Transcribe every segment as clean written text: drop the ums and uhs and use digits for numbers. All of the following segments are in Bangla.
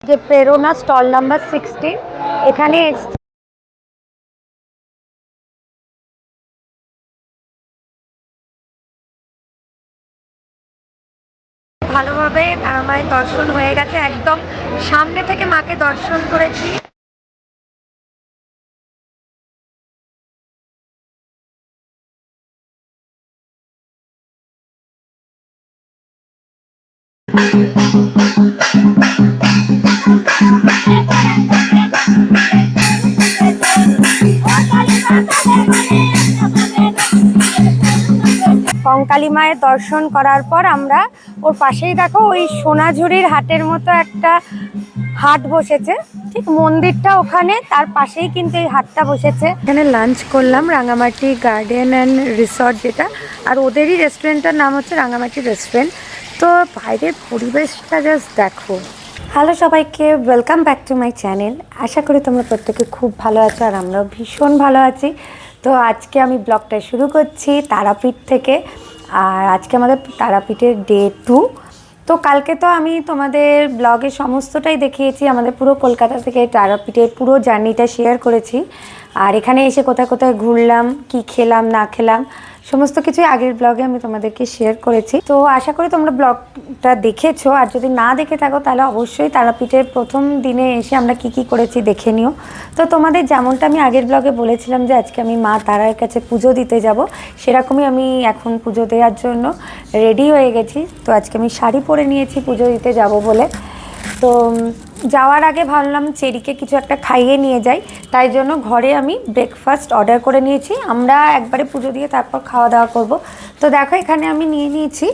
যে প্রেরণা স্টল নাম্বার 16 এখানে ভালোভাবে মায়ের দর্শন হয়ে গেছে, একদম সামনে থেকে মাকে দর্শন করেছি। কঙ্কালী মায়ের দর্শন করার পর আমরা ওর পাশেই দেখো ওই সোনাঝুরির হাটের মতো একটা হাট বসেছে, ঠিক মন্দিরটা ওখানে, তার পাশেই কিন্তু এই হাটটা বসেছে। এখানে লাঞ্চ করলাম রাঙামাটি গার্ডেন অ্যান্ড রিসর্ট যেটা, আর ওদেরই রেস্টুরেন্টটার নাম হচ্ছে রাঙামাটি রেস্টুরেন্ট। তো বাইরের পরিবেশটা জাস্ট দেখো। হ্যালো সবাইকে, welcome back to my channel. আশা করি তোমরা প্রত্যেকে খুব ভালো আছো, আর আমরাও ভীষণ ভালো আছি। তো আজকে আমি ব্লগটা শুরু করছি তারাপীঠ থেকে, আর আজকে আমাদের তারাপীঠের ডে 2। তো কালকে তো আমি তোমাদের ব্লগে সমস্তটাই দেখিয়েছি, আমাদের পুরো কলকাতা থেকে তারাপীঠের পুরো জার্নিটা শেয়ার করেছি। আর এখানে এসে কোথায় কোথায় ঘুরলাম, কি খেলাম না খেলাম, সমস্ত কিছুই আগের ব্লগে আমি তোমাদেরকে শেয়ার করেছি। তো আশা করি তোমরা ব্লগটা দেখেছো, আর যদি না দেখে থাকো তাহলে অবশ্যই তারাপীঠের প্রথম দিনে এসে আমরা কি কি করেছি দেখে নিও। তো তোমাদের যেমনটা আমি আগের ব্লগে বলেছিলাম যে আজকে আমি মা তারার কাছে পুজো দিতে যাব, সেরকমই আমি এখন পুজো দেওয়ার জন্য রেডি হয়ে গেছি। তো আজকে আমি শাড়ি পরে নিয়েছি পুজো দিতে যাব বলে। তো যাওয়ার আগে ভাবলাম চেরিকে কিছু একটা খাইয়ে নিয়ে যাই, তাই জন্য ঘরে আমি ব্রেকফাস্ট অর্ডার করে নিয়েছি। আমরা একবারে পুজো দিয়ে তারপর খাওয়া দাওয়া করব। তো দেখো এখানে আমি নিয়ে নিয়েছি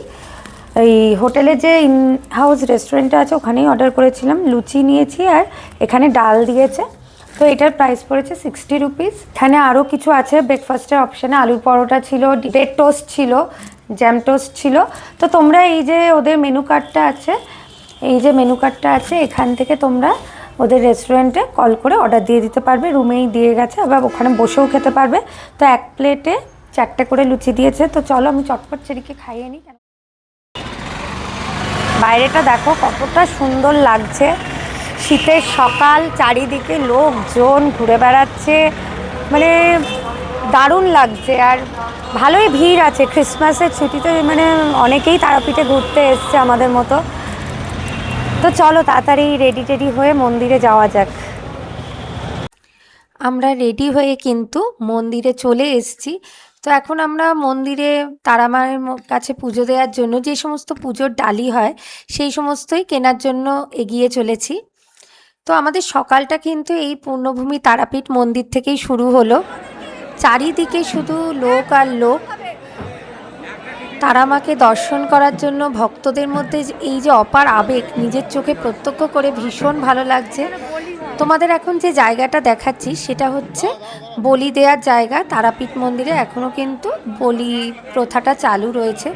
এই হোটেলে যে ইন হাউস রেস্টুরেন্টটা আছে ওখানেই অর্ডার করেছিলাম, লুচি নিয়েছি আর এখানে ডাল দিয়েছে। তো এটার প্রাইস পড়েছে 60 রুপিস। এখানে আরও কিছু আছে ব্রেকফাস্টের অপশানে, আলুর পরোটা ছিল, ব্রেড টোস্ট ছিল, জ্যাম টোস্ট ছিল। তো তোমরা এই যে ওদের মেনু কার্ডটা আছে, এই যে মেনু কার্ডটা আছে, এখান থেকে তোমরা ওদের রেস্টুরেন্টে কল করে অর্ডার দিয়ে দিতে পারবে, রুমেই দিয়ে গেছে, আবার ওখানে বসেও খেতে পারবে। তো এক প্লেটে 4টে করে লুচি দিয়েছে। তো চলো আমি চটপট চেরিকে খাইয়ে নিই। বাইরেটা দেখো কতটা সুন্দর লাগছে, শীতের সকাল, চারিদিকে লোকজন ঘুরে বেড়াচ্ছে, মানে দারুণ লাগছে। আর ভালোই ভিড় আছে, ক্রিসমাসের ছুটিতে মানে অনেকেই তারাপীঠে ঘুরতে এসছে আমাদের মতো। তো চলো তাড়াতাড়ি রেডি টেডি হয়ে মন্দিরে যাওয়া যাক। আমরা রেডি হয়ে কিন্তু মন্দিরে চলে এসেছি। তো এখন আমরা মন্দিরে তারামায়ের কাছে পুজো দেওয়ার জন্য যে সমস্ত পুজোর ডালি হয় সেই সমস্তই কেনার জন্য এগিয়ে চলেছি। তো আমাদের সকালটা কিন্তু এই পূর্ণভূমি তারাপীঠ মন্দির থেকেই শুরু হলো। চারিদিকে শুধু লোক আর লোক। তারামাকে দর্শন করার জন্য ভক্তদের মধ্যে এই যে অপার আবেগ নিজের চোখে প্রত্যক্ষ করে ভীষণ ভালো লাগছে। তোমাদের এখন যে জায়গাটা দেখাচ্ছি সেটা হচ্ছে বলি দেওয়ার জায়গা। তারাপীঠ মন্দিরে এখনও কিন্তু বলি প্রথাটা চালু রয়েছে।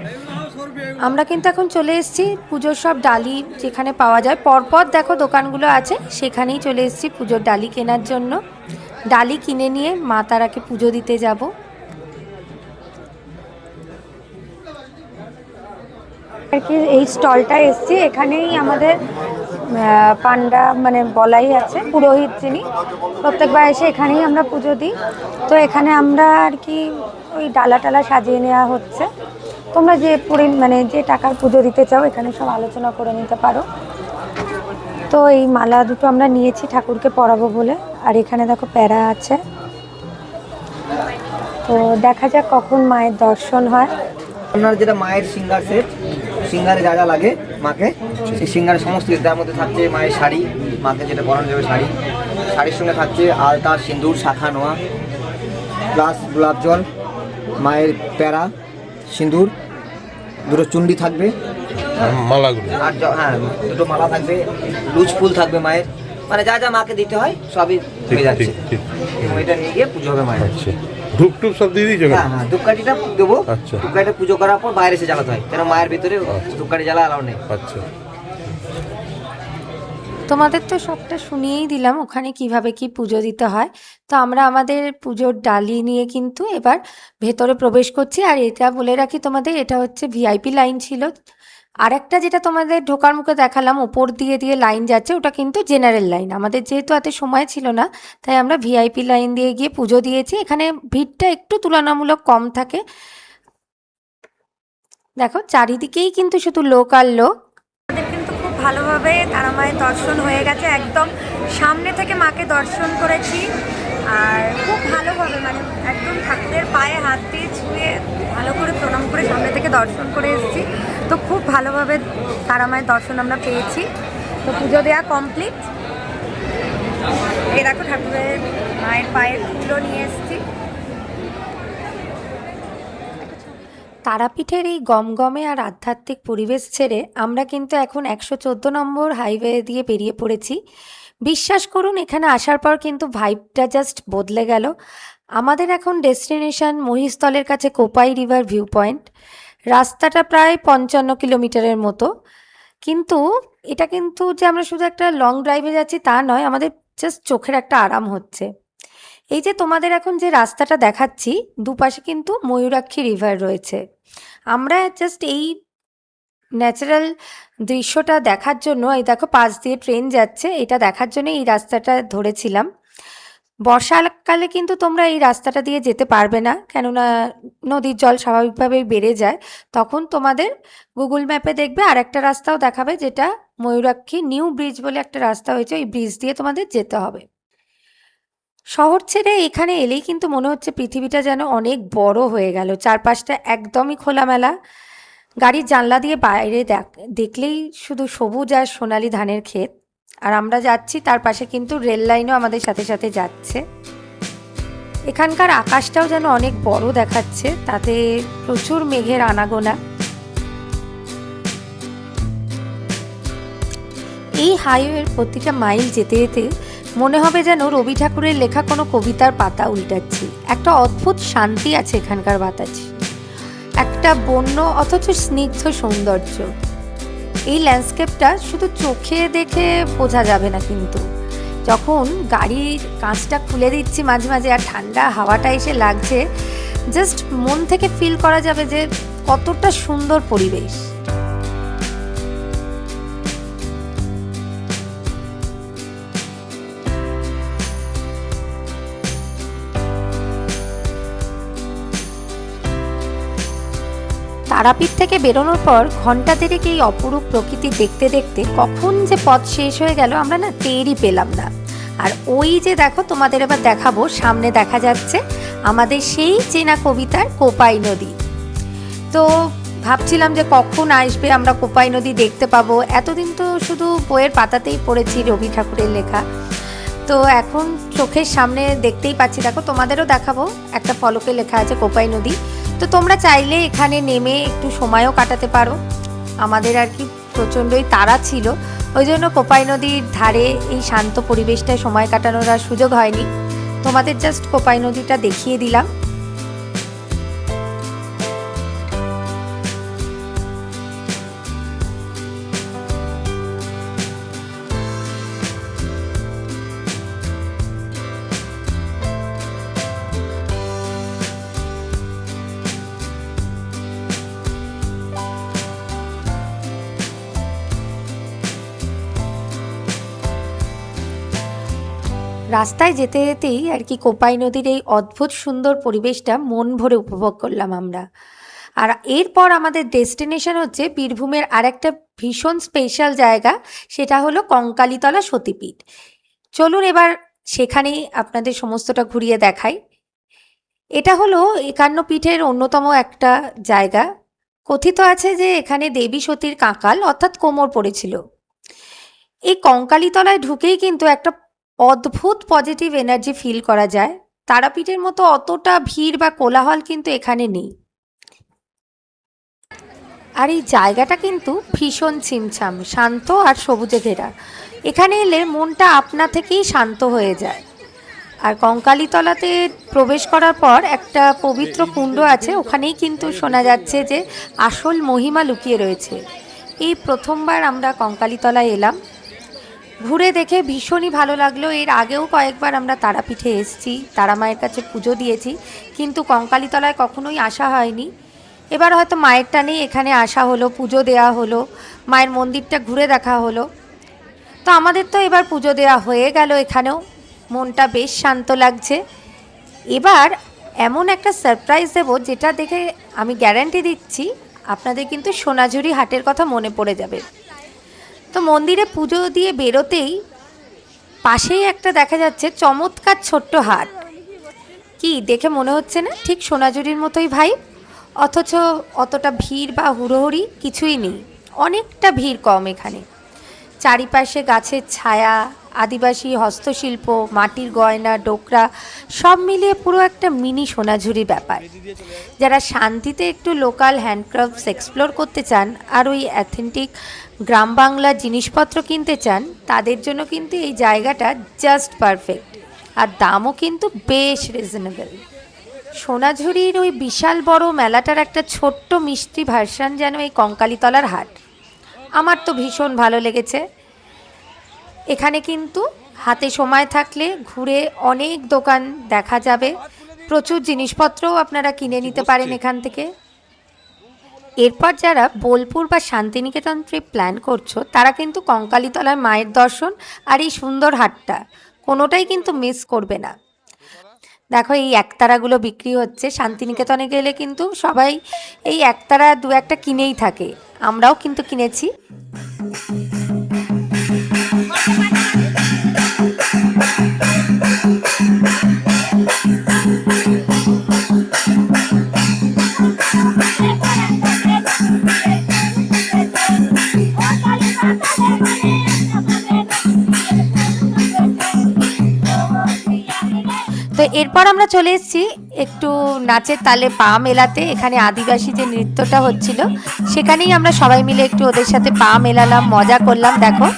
আমরা কিন্তু এখন চলে এসেছি পুজোর সব ডালি যেখানে পাওয়া যায়, পরপর দেখো দোকানগুলো আছে, সেখানেই চলে এসেছি পুজোর ডালি কেনার জন্য। ডালি কিনে নিয়ে মা তারাকে পুজো দিতে যাব। আর কি এই স্টলটা এসছি, এখানেই আমাদের পান্ডা মানে বলাই আছে, পুরোহিত যিনি, প্রত্যেকবার এসে এখানেই আমরা পুজো দিই। তো এখানে আমরা আর কি ওই ডালা টালা সাজিয়ে নেওয়া হচ্ছে। তোমরা যে মানে যে টাকার পুজো দিতে চাও এখানে সব আলোচনা করে নিতে পারো। তো এই মালা দুটো আমরা নিয়েছি ঠাকুরকে পরাবো বলে। আর এখানে দেখো প্যারা আছে। তো দেখা যাক কখন মায়ের দর্শন হয়। আপনার যেটা মায়ের সিঙ্গার সেট, সিঙ্গারে যা যা লাগে মাকে, সেই সিঙ্গারের সমস্ত তার মধ্যে থাকছে মায়ের শাড়ি, মাকে যেটা পরানো যাবে শাড়ি, শাড়ির সঙ্গে থাকছে আলতা, সিঁদুর, শাখা নোয়া, প্লাস গোলাপ জল, মায়ের প্যারা, সিঁদুর, দুটো চুন্ডি থাকবে মালাগুলো, আর হ্যাঁ দুটো মালা থাকবে, লুজ ফুল থাকবে মায়ের, মানে যা যা মাকে দিতে হয় সবই পেয়ে যাচ্ছে। এটা নিয়ে গিয়ে পুজো হবে মায়ের। ধূপ টুপ সব দিয়ে দিয়েছো? হ্যাঁ হ্যাঁ, ধূপকাঠিটা দেবো। আচ্ছা, ধূপকাঠিটা পুজো করার পর বাইরে এসে জ্বালাতে হয়, কেন মায়ের ভিতরে ধূপকাঠি জ্বালা অ্যালাউ নেই। আচ্ছা, তোমাদের তো সবটা শুনিয়েই দিলাম ওখানে কিভাবে কি পুজো দিতে হয়। তো আমরা আমাদের পুজোর ডালি নিয়ে কিন্তু এবার ভেতরে প্রবেশ করছি। আর এটা বলে রাখি তোমাদের, এটা হচ্ছে ভিআইপি লাইন ছিল, আরেকটা যেটা তোমাদের ঢোকার মুখে দেখালাম, ওপর দিয়ে দিয়ে লাইন যাচ্ছে, ওটা কিন্তু জেনারেল লাইন। আমাদের যেহেতু এত সময় ছিল না, তাই আমরা ভিআইপি লাইন দিয়ে গিয়ে পুজো দিয়েছি। এখানে ভিড়টা একটু তুলনামূলক কম থাকে। দেখো চারিদিকেই কিন্তু শুধু লোক আর লোক। আমাদের কিন্তু খুব ভালোভাবে তারা মায়ের দর্শন হয়ে গেছে, একদম সামনে থেকে মাকে দর্শন করেছি। আর খুব ভালোভাবে মানে একদম ঠাকুরের পায়ে হাত দিয়ে ছুঁয়ে ভালো করে প্রণাম করে সামনে থেকে দর্শন করে এসেছি। তো খুব ভালোভাবে তারা মায়ের দর্শন আমরা পেয়েছি। তো পুজো দেওয়া কমপ্লিট। এই দেখো ঠাকুরের মায়ের পায়ের ফুলও নিয়ে এসেছি। তারাপীঠের এই গমগমে আর আধ্যাত্মিক পরিবেশ ছেড়ে আমরা কিন্তু এখন 114 নম্বর হাইওয়ে দিয়ে বেরিয়ে পড়েছি। বিশ্বাস করুন, এখানে আসার পর কিন্তু ভাইবটা জাস্ট বদলে গেল। আমাদের এখন ডেস্টিনেশন মহিষতলের কাছে কোপাই রিভার ভিউ পয়েন্ট। রাস্তাটা প্রায় 55 কিলোমিটারের মতো, কিন্তু এটা কিন্তু যে আমরা শুধু একটা লং ড্রাইভে যাচ্ছি তা নয়, আমাদের জাস্ট চোখের একটা আরাম হচ্ছে। এই যে তোমাদের এখন যে রাস্তাটা দেখাচ্ছি, দুপাশে কিন্তু ময়ূরাক্ষী রিভার রয়েছে। আমরা জাস্ট এই ন্যাচারাল দৃশ্যটা দেখার জন্য, এই দেখো পাশ দিয়ে ট্রেন যাচ্ছে, এটা দেখার জন্য এই রাস্তাটা ধরেছিলাম। বর্ষাকালে কিন্তু তোমরা এই রাস্তাটা দিয়ে যেতে পারবে না, কেননা নদীর জল স্বাভাবিকভাবেই বেড়ে যায়। তখন তোমাদের গুগল ম্যাপে দেখবে আর একটা রাস্তাও দেখাবে, যেটা ময়ূরাক্ষী নিউ ব্রিজ বলে একটা রাস্তা হয়েছে, ওই ব্রিজ দিয়ে তোমাদের যেতে হবে। শহর ছেড়ে এখানে এলেই কিন্তু মনে হচ্ছে পৃথিবীটা যেন অনেক বড় হয়ে গেল। চারপাশটা একদমই খোলামেলা। গাড়ির জানলা দিয়ে বাইরে দেখলেই শুধু সবুজ আর সোনালি ধানের ক্ষেত। আর আমরা যাচ্ছি, তার পাশে কিন্তু রেল লাইনও আমাদের সাথে সাথে যাচ্ছে। এখানকার আকাশটাও যেন অনেক বড় দেখাচ্ছে, তাতে প্রচুর মেঘের আনাগোনা। এই হাইওয়ের প্রতিটা মাইল যেতে যেতে মনে হবে যেন রবি ঠাকুরের লেখা কোনো কবিতার পাতা উল্টাচ্ছি। একটা অদ্ভুত শান্তি আছে এখানকার বাতাসে, একটা বন্য অথচ স্নিগ্ধ সৌন্দর্য। এই ল্যান্ডস্কেপটা শুধু চোখে দেখে বোঝা যাবে না, কিন্তু যখন গাড়ির কাঁচটা খুলে দিচ্ছি মাঝে মাঝে আর ঠান্ডা হাওয়াটা এসে লাগছে, জাস্ট মন থেকে ফিল করা যাবে যে কতটা সুন্দর পরিবেশ। তারাপীঠ থেকে বেরোনোর পর ঘন্টা দেড়েক এই অপরূপ প্রকৃতি দেখতে দেখতে কখন যে পথ শেষ হয়ে গেল আমরা না টেরই পেলাম না। আর ওই যে দেখো, তোমাদের এবার দেখাবো, সামনে দেখা যাচ্ছে আমাদের সেই চেনা কবিতার কোপাই নদী। তো ভাবছিলাম যে কখন আসবে আমরা কোপাই নদী দেখতে পাবো। এতদিন তো শুধু বইয়ের পাতাতেই পড়েছি রবি ঠাকুরের লেখা, তো এখন চোখের সামনে দেখতেই পাচ্ছি। দেখো তোমাদেরও দেখাবো, একটা ফলকে লেখা আছে কোপাই নদী। তো তোমরা চাইলে এখানে নেমে একটু সময়ও কাটাতে পারো। আমাদের আর কি প্রচণ্ডই তাড়া ছিল, ওই জন্য কোপাই নদীর ধারে এই শান্ত পরিবেশটায় সময় কাটানোর আর সুযোগ হয়নি। তোমাদের জাস্ট কোপাই নদীটা দেখিয়ে দিলাম। রাস্তায় যেতে যেতেই আর কি কোপাই নদীর এই অদ্ভুত সুন্দর পরিবেশটা মন ভরে উপভোগ করলাম আমরা। আর এরপর আমাদের ডেস্টিনেশন হচ্ছে বীরভূমের আরেকটা ভীষণ স্পেশাল জায়গা, সেটা হলো কঙ্কালীতলা সতীপীঠ। চলুন এবার সেখানেই আপনাদের সমস্তটা ঘুরিয়ে দেখাই। এটা হলো 51 পীঠের অন্যতম একটা জায়গা। কথিত আছে যে এখানে দেবী সতীর কাঁকাল অর্থাৎ কোমর পড়েছিল। এই কঙ্কালীতলায় ঢুকেই কিন্তু একটা অদ্ভুত পজিটিভ এনার্জি ফিল করা যায়। তারাপীঠের মতো অতটা ভিড় বা কোলাহল কিন্তু এখানে নেই। আর এই জায়গাটা কিন্তু ভীষণ ছিমছাম, শান্ত আর সবুজে ঘেরা। এখানে এলে মনটা আপনা থেকেই শান্ত হয়ে যায়। আর কঙ্কালীতলাতে প্রবেশ করার পর একটা পবিত্র কুণ্ড আছে, ওখানেই কিন্তু শোনা যাচ্ছে যে আসল মহিমা লুকিয়ে রয়েছে। এই প্রথমবার আমরা কঙ্কালীতলায় এলাম, ঘুরে দেখে ভীষণই ভালো লাগলো। এর আগেও কয়েকবার আমরা তারাপীঠে এসেছি, তারা মায়ের কাছে পুজো দিয়েছি, কিন্তু কঙ্কালীতলায় কখনোই আসা হয়নি। এবার হয়তো মায়ের টানেই এখানে আসা হলো, পুজো দেওয়া হলো, মায়ের মন্দিরটা ঘুরে দেখা হলো। তো আমাদের তো এবার পুজো দেওয়া হয়ে গেল, এখানেও মনটা বেশ শান্ত লাগছে। এবার এমন একটা সারপ্রাইজ দেবো যেটা দেখে আমি গ্যারান্টি দিচ্ছি আপনাদের কিন্তু সোনাঝুরি হাটের কথা মনে পড়ে যাবে। তো মন্দিরে পুজো দিয়ে বেরোতেই পাশেই একটা দেখা যাচ্ছে চমৎকার ছোট্ট হাট। কি দেখে মনে হচ্ছে না ঠিক সোনাঝুরির মতোই ভাই? অথচ অতটা ভিড় বা হুড়োহুড়ি কিছুই নেই, অনেকটা ভিড় কম এখানে। চারিপাশে গাছের ছায়া, আদিবাসী হস্তশিল্প, মাটির গয়না, ডোকরা সব মিলিয়ে পুরো একটা মিনি সোনাঝুরি ব্যাপার। যারা শান্তিতে একটু লোকাল হ্যান্ডক্রাফটস এক্সপ্লোর করতে চান আর ওই অ্যাথেন্টিক গ্রাম বাংলার জিনিসপত্র কিনতে চান, তাদের জন্য কিন্তু এই জায়গাটা জাস্ট পারফেক্ট। আর দামও কিন্তু বেশ রিজনেবল। সোনাঝুরির ওই বিশাল বড় মেলাটার একটা ছোট্ট মিষ্টি ভার্সন যেন এই কঙ্কালীতলার হাট। আমার তো ভীষণ ভালো লেগেছে। এখানে কিন্তু হাতে সময় থাকলে ঘুরে অনেক দোকান দেখা যাবে, প্রচুর জিনিসপত্রও আপনারা কিনে নিতে পারেন এখান থেকে। এরপর যারা বোলপুর বা শান্তিনিকেতন ট্রিপ প্ল্যান করছো তারা কিন্তু কঙ্কালীতলার মায়ের দর্শন আর এই সুন্দর হাটটা কোনোটাই কিন্তু মিস করবে না। দেখো এই একতারাগুলো বিক্রি হচ্ছে, শান্তিনিকেতনে গেলে কিন্তু সবাই এই একতারা দু একটা কিনেই থাকে, আমরাও কিন্তু কিনেছি। তো এরপর আমরা চলে এসেছি একটু নাচের তালে পা মেলাতে। এখানে আদিবাসী যে নৃত্যটা হচ্ছিল সেখানেই আমরা সবাই মিলে একটু ওদের সাথে পা মেলালাম, মজা করলাম। দেখো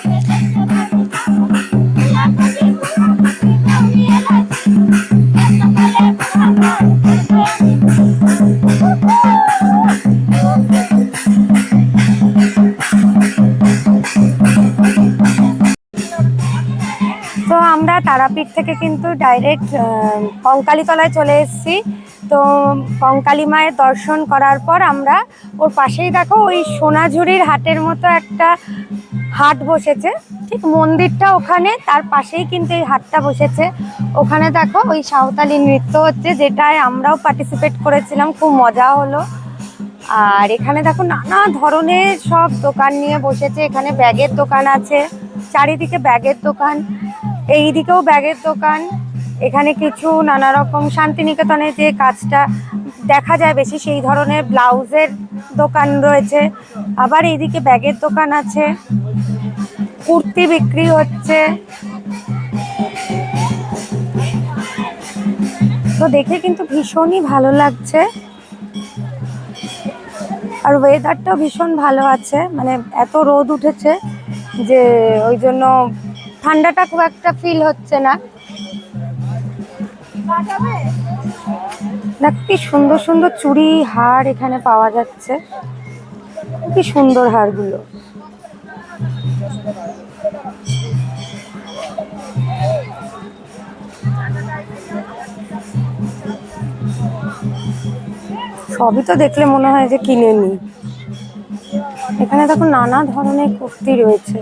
তো আমরা তারাপীঠ থেকে কিন্তু ডাইরেক্ট কঙ্কালীতলায় চলে এসেছি। তো কঙ্কালী মায়ের দর্শন করার পর আমরা ওর পাশেই দেখো ওই সোনাঝুরির হাটের মতো একটা হাট বসেছে, ঠিক মন্দিরটা ওখানে, তার পাশেই কিন্তু এই হাটটা বসেছে। ওখানে দেখো ওই সাঁওতালি নৃত্য হচ্ছে, যেটায় আমরাও পার্টিসিপেট করেছিলাম, খুব মজা হলো। আর এখানে দেখো নানা ধরনের সব দোকান নিয়ে বসেছে। এখানে ব্যাগের দোকান আছে, চারিদিকে ব্যাগের দোকান, এই দিকেও ব্যাগের দোকান। এখানে কিছু নানা রকম শান্তিনিকেতনে যে কাজটা দেখা যায় বেশি সেই ধরনের ব্লাউজের দোকান রয়েছে। আবার এইদিকে ব্যাগের দোকান আছে, কুর্তি বিক্রি হচ্ছে। তো দেখে কিন্তু ভীষণই ভালো লাগছে। আর ওয়েদারটাও ভীষণ ভালো আছে, মানে এত রোদ উঠেছে যে ওই জন্য ঠান্ডাটা খুব একটা ফিল হচ্ছে না। দেখ কি সুন্দর সুন্দর চুড়ি হার এখানে পাওয়া যাচ্ছে, কি সুন্দর হারগুলো। সবই তো দেখলে মনে হয় যে কিনে নি। এখানে দেখো নানা ধরনের কুর্তি রয়েছে।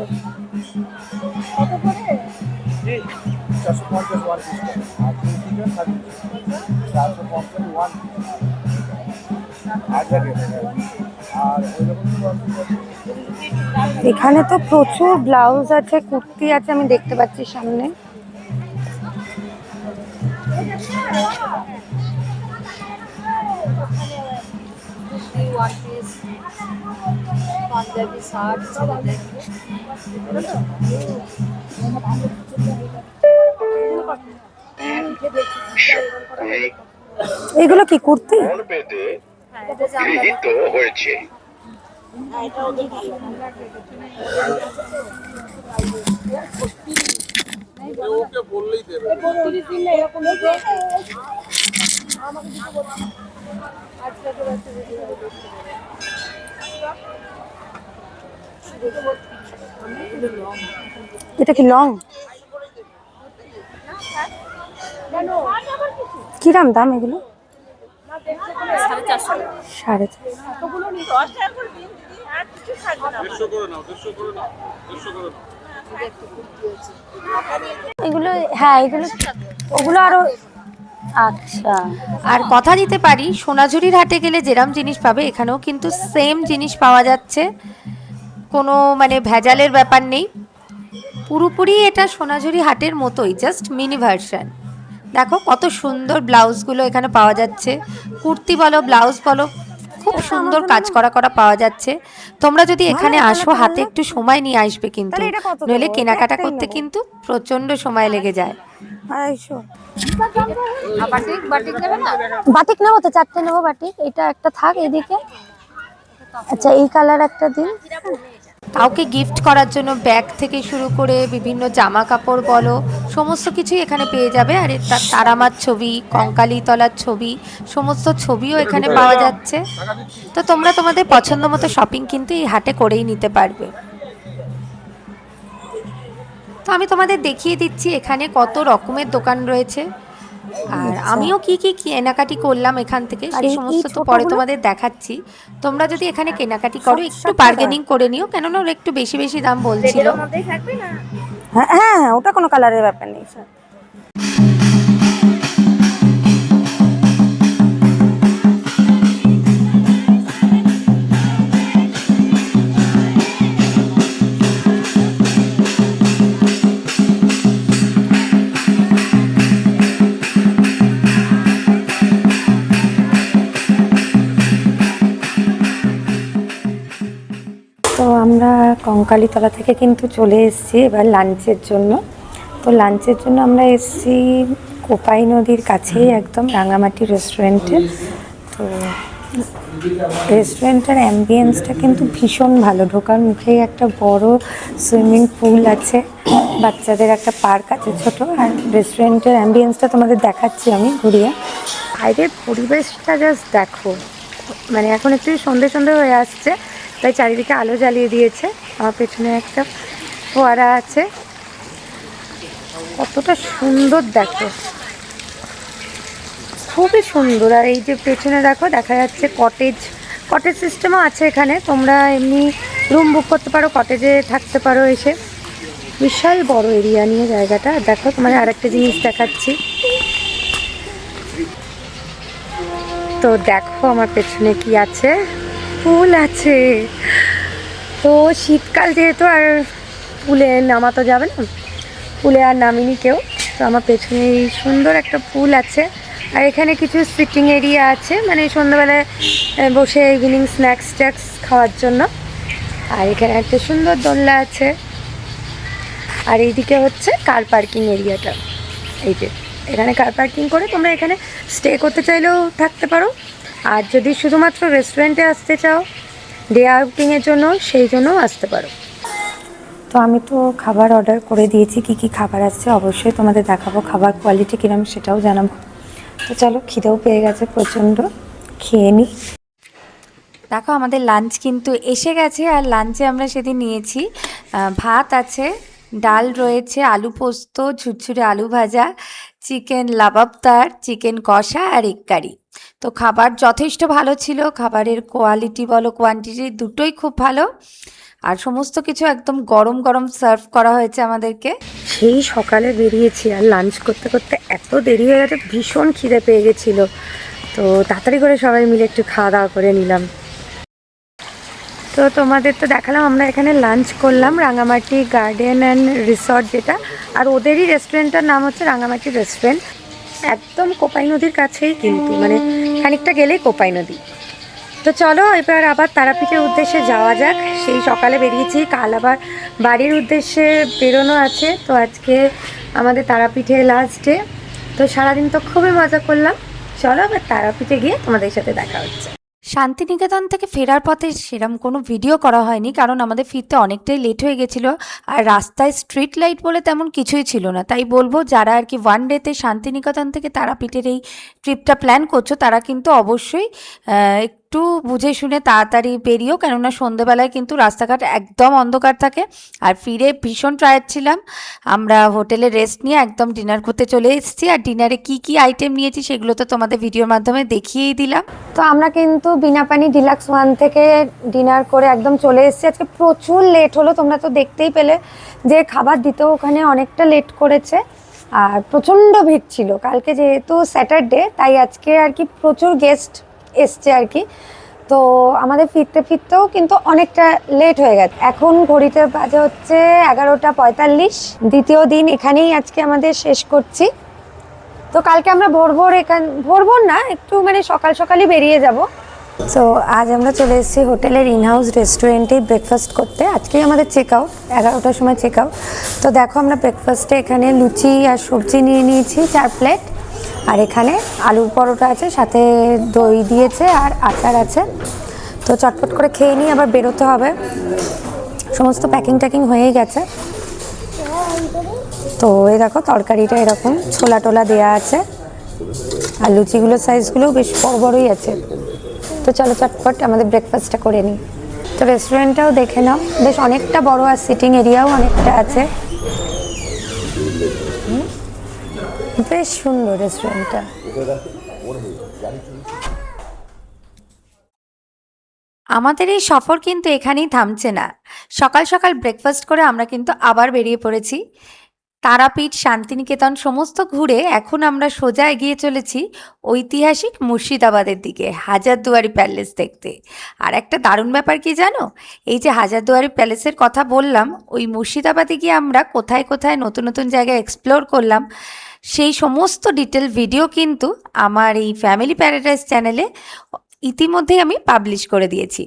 এখানে তো প্রচুর ব্লাউজ আছে, কুর্তি আছে, আমি দেখতে পাচ্ছি সামনে। এগুলো কি কুর্তি? হয়েছে এটা কি লং? কিরাম দাম এগুলো? এগুলো, হ্যাঁ এগুলো, ওগুলো আরো। আচ্ছা, আর কথা দিতে পারি সোনাঝুরির হাটে গেলে যেরম জিনিস পাবে এখানেও কিন্তু সেম জিনিস পাওয়া যাচ্ছে, কোনো মানে ভেজালের ব্যাপার নেই। পুরোপুরি এটা সোনাঝুরি হাটের মতোই, জাস্ট মিনি ভার্সন। দেখো কত সুন্দর ব্লাউজগুলো এখানে পাওয়া যাচ্ছে, কুর্তি বলো ব্লাউজ বলো, খুব সুন্দর কাজ করা করা পাওয়া যাচ্ছে। তোমরা যদি এখানে আসো হাতে একটু সময় নিয়ে আসবে কিন্তু, নইলে কেনাকাটা করতে কিন্তু প্রচন্ড সময় লেগে যায়। বাটিক নেবো তো, 4টে নেবো বাটিক, এটা একটা থাক এদিকে। আচ্ছা এই কালার একটা দিন। কাউকে গিফট করার জন্য ব্যাগ থেকে শুরু করে বিভিন্ন জামা কাপড় বলো, সমস্ত কিছুই এখানে পেয়ে যাবে। আর তারামার ছবি, কঙ্কালী তলার ছবি, সমস্ত ছবিও এখানে পাওয়া যাচ্ছে। তো তোমরা তোমাদের পছন্দ মতো শপিং কিন্তু এই হাটে করেই নিতে পারবে। তো আমি তোমাদের দেখিয়ে দিচ্ছি এখানে কত রকমের দোকান রয়েছে, আর আমিও কি কি কেনাকাটি করলাম এখান থেকে সেই সমস্ত তো পরে তোমাদের দেখাচ্ছি। তোমরা যদি এখানে কেনাকাটি করো একটু বার্গেনিং করে নিও, কেননা ওরা একটু বেশি বেশি দাম বলছিল। হ্যাঁ হ্যাঁ, ওটা কোনো কালারের ব্যাপার নেই স্যার। তো আমরা কঙ্কালীতলা থেকে কিন্তু চলে এসেছি এবার লাঞ্চের জন্য। তো লাঞ্চের জন্য আমরা এসেছি কোপাই নদীর কাছেই একদম রাঙামাটি রেস্টুরেন্টে। তো রেস্টুরেন্টের অ্যাম্বিয়েন্সটা কিন্তু ভীষণ ভালো, ঢোকার মুখেই একটা বড় সুইমিং পুল আছে, বাচ্চাদের একটা পার্ক আছে ছোট, আর রেস্টুরেন্টের অ্যাম্বিয়েন্সটা তোমাদের দেখাচ্ছি আমি ঘুরিয়ে। বাইরের পরিবেশটা জাস্ট দেখো, মানে এখন একটু সন্ধে সন্ধে হয়ে আসছে তাই চারিদিকে আলো জ্বালিয়ে দিয়েছে। আমার পেছনে একটা ফোয়ারা আছে, কতটা সুন্দর দেখো, খুবই সুন্দর। আর এই যে পেছনে দেখো দেখা যাচ্ছে কটেজ সিস্টেমও আছে এখানে, তোমরা এমনি রুম বুক করতে পারো, কটেজে থাকতে পারো এসে। বিশাল বড় এরিয়া নিয়ে জায়গাটা। আর দেখো তোমাদের আরেকটা জিনিস দেখাচ্ছি, তো দেখো আমার পেছনে কি আছে, পুল আছে। তো শীতকাল যেহেতু আর পুলে নামা তো যাবে না, পুলে আর নামিনি কেউ। তো আমার পেছনে এই সুন্দর একটা পুল আছে, আর এখানে কিছু সিটিং এরিয়া আছে, মানে সন্ধ্যাবেলায় বসে ইভিনিং স্ন্যাক্স ট্যাক্স খাওয়ার জন্য। আর এখানে একটা সুন্দর দোলনা আছে, আর এইদিকে হচ্ছে কার পার্কিং এরিয়াটা। এই যে এখানে কার পার্কিং করে তোমরা এখানে স্টে করতে চাইলেও থাকতে পারো, আর যদি শুধুমাত্র রেস্টুরেন্টে আসতে চাও ডে আউটিংয়ের জন্য সেই জন্যও আসতে পারো। তো আমি তো খাবার অর্ডার করে দিয়েছি, কি কি খাবার আসছে অবশ্যই তোমাদের দেখাবো, খাবার কোয়ালিটি কিরম সেটাও জানাবো। তো চলো, খিদেও পেয়ে গেছে প্রচণ্ড, খেয়ে নিই। দেখো আমাদের লাঞ্চ কিন্তু এসে গেছে, আর লাঞ্চে আমরা সেদিন নিয়েছি ভাত আছে, ডাল রয়েছে, আলু পোস্ত, ঝুরঝুরে আলু ভাজা, চিকেন লাবাবদার, চিকেন কষা আর এগ কারি। তো খাবার যথেষ্ট ভালো ছিল, খাবারের কোয়ালিটি বলো কোয়ান্টিটি দুটোই খুব ভালো, আর সমস্ত কিছু একদম গরম গরম সার্ভ করা হয়েছে আমাদেরকে। সেই সকালে বেরিয়েছি, আর লাঞ্চ করতে করতে এত দেরি হয়ে গেছে, ভীষণ খিদে পেয়ে গেছিলো। তো তাড়াতাড়ি করে সবাই মিলে একটু খাওয়া দাওয়া করে নিলাম। তো তোমাদের তো দেখালাম আমরা এখানে লাঞ্চ করলাম রাঙামাটি গার্ডেন অ্যান্ড রিসর্ট যেটা, আর ওদেরই রেস্টুরেন্টটার নাম হচ্ছে রাঙামাটি রেস্টুরেন্ট। একদম কোপাই নদীর কাছেই কিন্তু, মানে খানিকটা গেলেই কোপাই নদী। তো চলো এবার আবার তারাপীঠের উদ্দেশ্যে যাওয়া যাক। সেই সকালে বেরিয়েছি, কাল আবার বাড়ির উদ্দেশ্যে বেরোনো আছে। তো আজকে আমাদের তারাপীঠে লাস্ট ডে, তো সারাদিন তো খুবই মজা করলাম। চলো আবার তারাপীঠে গিয়ে তোমাদের সাথে দেখা হচ্ছে। শান্তিনিকেতন থেকে ফেরার পথে সেরকম কোনো ভিডিও করা হয়নি, কারণ আমাদের ফিরতে অনেকটাই লেট হয়ে গেছিলো, আর রাস্তায় স্ট্রিট লাইট বলে তেমন কিছুই ছিল না। তাই বলবো যারা আর কি ওয়ান ডেতে শান্তিনিকেতন থেকে তারাপীঠের এই ট্রিপটা প্ল্যান করছো তারা কিন্তু অবশ্যই একটু বুঝে শুনে তাড়াতাড়ি বেরিয়েও, কেননা সন্ধেবেলায় কিন্তু রাস্তাঘাট একদম অন্ধকার থাকে। আর ফিরে ভীষণ টায়ার্ড ছিলাম। আমরা হোটেলে রেস্ট নিয়ে একদম ডিনার করতে চলে এসেছি। আর ডিনারে কি কি আইটেম নিয়েছি সেগুলো তো তোমাদের ভিডিওর মাধ্যমে দেখিয়েই দিলাম। তো আমরা কিন্তু বিনাপানি ডিলাক্স 1 থেকে ডিনার করে একদম চলে এসেছি। আজকে প্রচুর লেট হলো, তোমরা তো দেখতেই পেলে যে খাবার দিতেও ওখানে অনেকটা লেট করেছে আর প্রচণ্ড ভিড় ছিল। কালকে যেহেতু স্যাটারডে তাই আজকে আর কি প্রচুর গেস্ট এসছে আর কি। তো আমাদের ফিরতেও কিন্তু অনেকটা লেট হয়ে গেছে। এখন ঘড়িতে বাজে হচ্ছে 11:45। দ্বিতীয় দিন এখানেই আজকে আমাদের শেষ করছি। তো কালকে আমরা ভোর না, একটু মানে সকালই বেরিয়ে যাব। তো আজ আমরা চলে এসেছি হোটেলের ইনহাউস রেস্টুরেন্টেই ব্রেকফাস্ট করতে। আজকেই আমাদের চেক আউট, 11টার সময় চেক আউট। তো দেখো আমরা ব্রেকফাস্টে এখানে লুচি আর সবজি নিয়ে নিয়েছি 4 প্লেট। আর এখানে আলুর পরোটা আছে, সাথে দই দিয়েছে আর আচার আছে। তো চটপট করে খেয়ে নিই, আবার বেরোতে হবে। সমস্ত প্যাকিং হয়েই গেছে। তো এই দেখো তরকারিটা এরকম ছোলা টোলা দেওয়া আছে, আর লুচিগুলোর সাইজগুলোও বেশ বড়ই আছে। তো চলো চটপট আমাদের ব্রেকফাস্টটা করে নিই। তো রেস্টুরেন্টটাও দেখে নাও, বেশ অনেকটা বড়, আর সিটিং এরিয়াও অনেকটা আছে। বেশ সুন্দর রেস্টুরেন্টটা। আমাদের এই সফর কিন্তু এখানেই থামছে না। সকাল সকাল ব্রেকফাস্ট করে আমরা কিন্তু আবার বেরিয়ে পড়েছি। তারাপীঠ, শান্তিনিকেতন সমস্ত ঘুরে এখন আমরা সোজা এগিয়ে চলেছি ঐতিহাসিক মুর্শিদাবাদের দিকে, হাজারদুয়ারি প্যালেস দেখতে। আর একটা দারুণ ব্যাপার কি জানো, এই যে হাজারদুয়ারি প্যালেসের কথা বললাম, ওই মুর্শিদাবাদে গিয়ে আমরা কোথায় কোথায় নতুন নতুন জায়গায় এক্সপ্লোর করলাম, সেই সমস্ত ডিটেল ভিডিও কিন্তু আমার এই ফ্যামিলি প্যারাডাইস চ্যানেলে ইতিমধ্যেই আমি পাবলিশ করে দিয়েছি।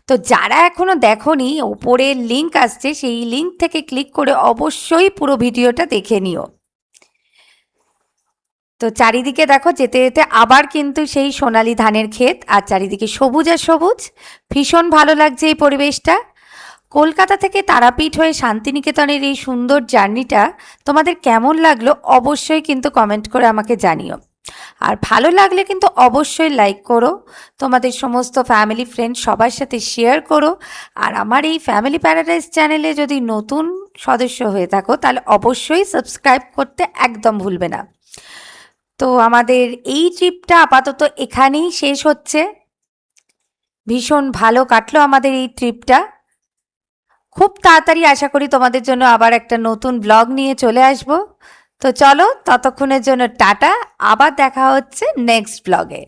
তো যারা এখনো দেখোনি, ওপরে লিংক আসছে, সেই লিংক থেকে ক্লিক করে অবশ্যই পুরো ভিডিওটা দেখে নিও। তো চারিদিকে দেখো যেতে যেতে আবার কিন্তু সেই সোনালী ধানের ক্ষেত, আর চারিদিকে সবুজ আর সবুজ। ভীষণ ভালো লাগছে এই পরিবেশটা। কলকাতা থেকে তারাপীঠ হয়ে শান্তিনিকেতনের এই সুন্দর জার্নিটা তোমাদের কেমন লাগলো অবশ্যই কিন্তু কমেন্ট করে আমাকে জানিও। আর ভালো লাগলে কিন্তু অবশ্যই লাইক করো, তোমাদের সমস্ত ফ্যামিলি ফ্রেন্ড সবার সাথে শেয়ার করো। আর আমার এই ফ্যামিলি প্যারাডাইস চ্যানেলে যদি নতুন সদস্য হয়ে থাকো তাহলে অবশ্যই সাবস্ক্রাইব করতে একদম ভুলবে না। তো আমাদের এই ট্রিপটা আপাতত এখানেই শেষ হচ্ছে। ভীষণ ভালো কাটলো আমাদের এই ট্রিপটা। খুব তাড়াতাড়ি আশা করি তোমাদের জন্য আবার একটা নতুন ব্লগ নিয়ে চলে আসবো। তো চলো ততক্ষণের জন্য টাটা, আবার দেখা হচ্ছে নেক্সট ব্লগে।